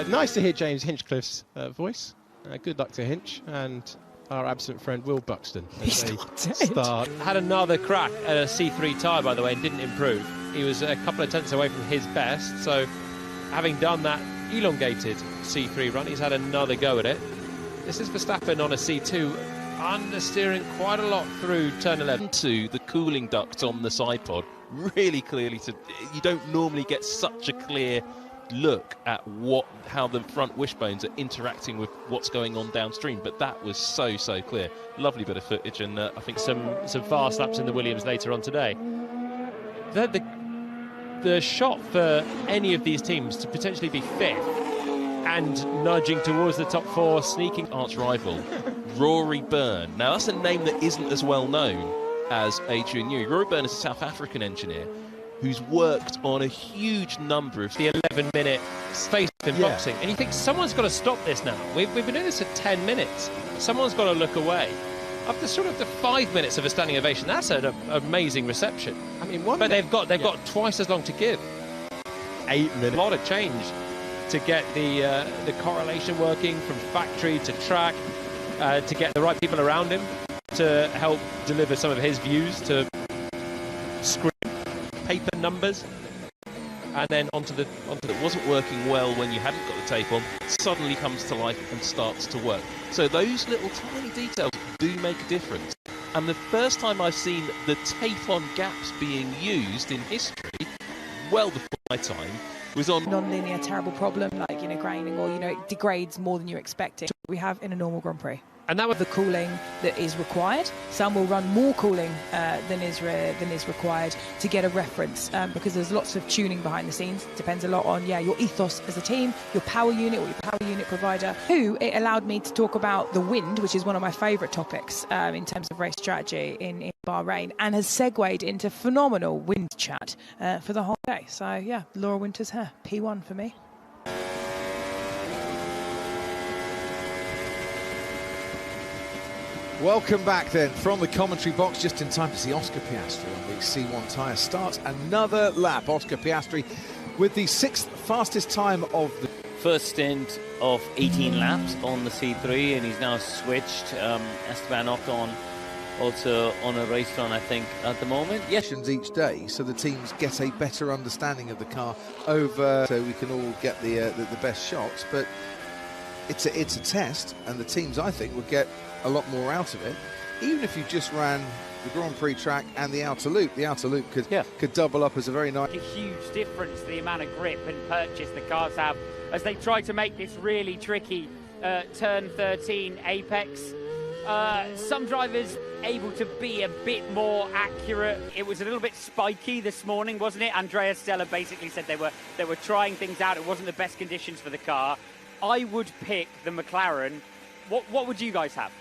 Nice to hear James Hinchcliffe's voice. Good luck to Hinch and our absent friend Will Buxton. He's not dead. Had another crack at a C3 tyre, by the way, and didn't improve. He was a couple of tenths away from his best, so having done that elongated C3 run, he's had another go at it. This is Verstappen on a C2, understeering quite a lot through turn 11. To the cooling duct on the side pod, really clearly. You don't normally get such a clear look at how the front wishbones are interacting with what's going on downstream, but that was so clear. Lovely bit of footage, and I think some fast laps in the Williams later on today. The shot for any of these teams to potentially be fifth and nudging towards the top four, sneaking arch rival Rory Byrne. Now that's a name that isn't as well known as Adrian Newey. Rory Byrne is a South African engineer who's worked on a huge number of the 11-minute space in boxing. And you think, someone's got to stop this now. We've been doing this for 10 minutes. Someone's got to look away. After sort of the 5 minutes of a standing ovation, that's an amazing reception. I mean, but they've got twice as long to give. 8 minutes. A lot of change to get the correlation working from factory to track, to get the right people around him to help deliver some of his views to screen paper numbers, and then onto the that wasn't working well when you hadn't got the tape on, suddenly comes to life and starts to work. So those little tiny details do make a difference. And the first time I've seen the tape on gaps being used in history, well before my time, was on non-linear terrible problem like graining, or it degrades more than you expect it. We have in a normal Grand Prix. And that was the cooling that is required. Some will run more cooling than is required to get a reference, because there's lots of tuning behind the scenes. Depends a lot on your ethos as a team, your power unit or your power unit provider. It allowed me to talk about the wind, which is one of my favourite topics in terms of race strategy in Bahrain, and has segued into phenomenal wind chat for the whole day. So yeah, Laura Winter's hair, P1 for me. Welcome back then from the commentary box, just in time to see Oscar Piastri on the C1 tyre start another lap. Oscar Piastri with the 6th fastest time of the first stint of 18 laps on the C3, and he's now switched. Esteban Ocon also on a race run, I think, at the moment. Yes, each day, so the teams get a better understanding of the car over, so we can all get the best shots. But it's a test, and the teams, I think, would get a lot more out of it, even if you just ran the Grand Prix track and the outer loop. The outer loop could double up as a very nice. A huge difference the amount of grip and purchase the cars have as they try to make this really tricky turn 13 apex. Some drivers able to be a bit more accurate. It was a little bit spiky this morning, wasn't it? Andrea Stella basically said they were trying things out. It wasn't the best conditions for the car. I would pick the McLaren. What would you guys have?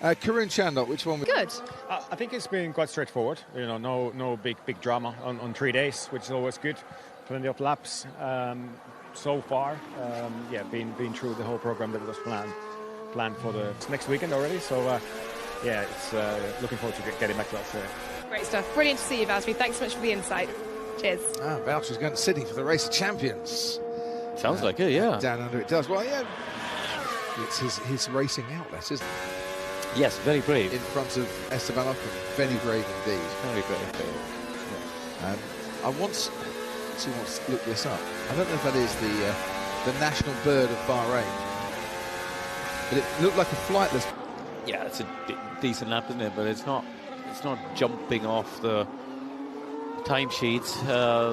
Karun Chandok, which one? Good. I think it's been quite straightforward. No big drama on 3 days, which is always good. Plenty of laps so far. Been through the whole program that was planned for the next weekend already. So it's looking forward to getting back to Australia. Great stuff. Brilliant to see you, Valtteri. Thanks so much for the insight. Cheers. Valtteri's going to Sydney for the Race of Champions. Sounds like it, yeah. Down under it does. Well, yeah. It's his racing outlet, isn't it? Yes, very brave. In front of Esteban Ocon. Very brave indeed. Very brave. Yeah. I once looked this up. I don't know if that is the national bird of Bahrain, but it looked like a flightless. Yeah, it's a decent lap, isn't it? But it's not jumping off the timesheets.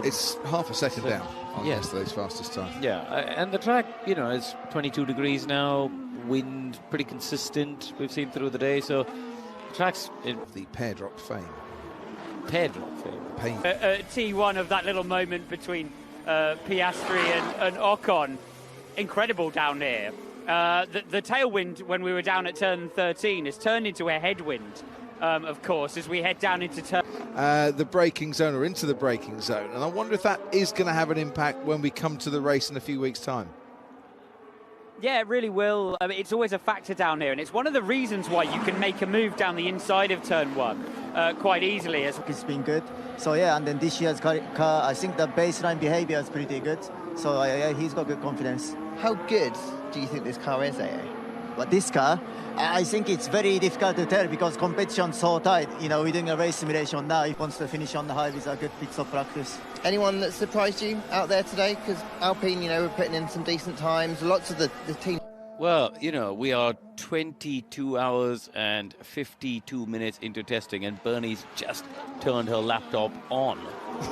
It's half a second down on yesterday's fastest time. Yeah, and the track, is 22 degrees now. Wind pretty consistent, we've seen through the day, so the track's in the pair drop fame. T1 of that little moment between Piastri and Ocon. Incredible down here. The tailwind when we were down at turn 13 has turned into a headwind, of course, as we head down into turn the braking zone, or into the braking zone, and I wonder if that is going to have an impact when we come to the race in a few weeks' time. Yeah, it really will. I mean, it's always a factor down here, and it's one of the reasons why you can make a move down the inside of turn 1 quite easily. It's been good. So yeah, and then this year's car, I think the baseline behavior is pretty good. So yeah, he's got good confidence. How good do you think this car is, AA? But this car, I think it's very difficult to tell because competition's so tight. You know, we're doing a race simulation now. He wants to finish on the high with a good pit stop practice. Anyone that surprised you out there today? Because Alpine, you know, were putting in some decent times. Lots of the team. Well, you know, we are 22 hours and 52 minutes into testing, and Bernie's just turned her laptop on.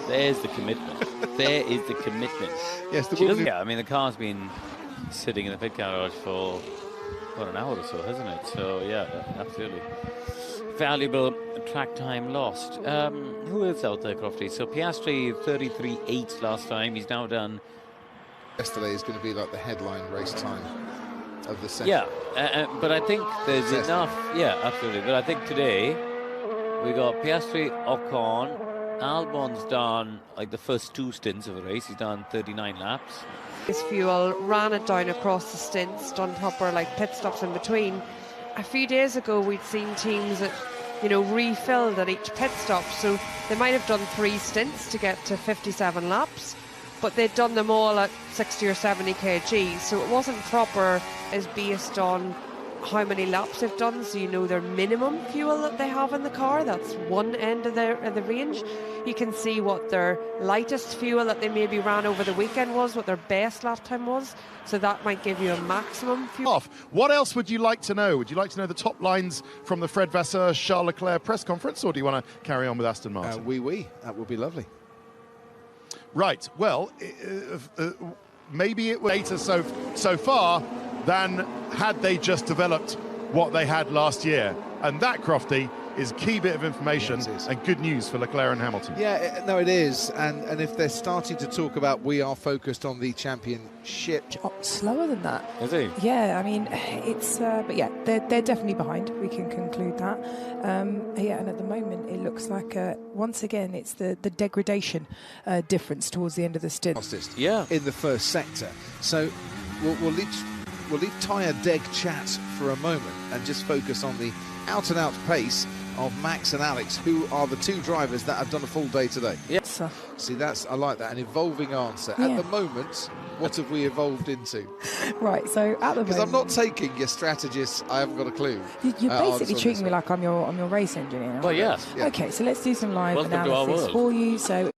There's the commitment. There is the commitment. Yes, yeah, I mean, the car's been sitting in the pit garage for about an hour or so, hasn't it? So, yeah, absolutely. Valuable track time lost. Who is out there, Crofty? So, Piastri, 33.8 last time. He's now done... Yesterday is going to be like the headline race time of the session. Yeah, but I think there's enough. Yeah, absolutely. But I think today we got Piastri, Ocon. Albon's done like the first 2 stints of the race. He's done 39 laps. His fuel, ran it down across the stints, done proper like pit stops in between. A few days ago we'd seen teams that, you know, refilled at each pit stop, so they might have done 3 stints to get to 57 laps, but they'd done them all at 60 or 70 kg, so it wasn't proper as based on how many laps they've done, so you know their minimum fuel that they have in the car. That's one end of the range. You can see what their lightest fuel that they maybe ran over the weekend was, what their best lap time was, so that might give you a maximum fuel. What else would you like to know? Would you like to know the top lines from the Fred Vasseur Charles Leclerc press conference, or do you want to carry on with Aston Martin? That would be lovely. Right, well, maybe it was later so far than had they just developed what they had last year. And that, Crofty, is a key bit of information and good news for Leclerc and Hamilton. Yeah, no, it is. And if they're starting to talk about we are focused on the championship. Slower than that. Is he? Yeah, I mean, it's... but yeah, they're definitely behind. We can conclude that. Yeah, and at the moment, it looks like, once again, it's the degradation difference towards the end of the stint. Yeah. In the first sector. So we'll leave tyre deg chat for a moment and just focus on the out-and-out pace of Max and Alex, who are the 2 drivers that have done a full day today. Yes. See, I like that, an evolving answer. Yeah. At the moment, what have we evolved into? Right, so at the moment... Because I'm not taking your strategists, I haven't got a clue. You're basically treating me like I'm your race engineer. Well, yes. Yeah. Okay, so let's do some live Welcome analysis for you. So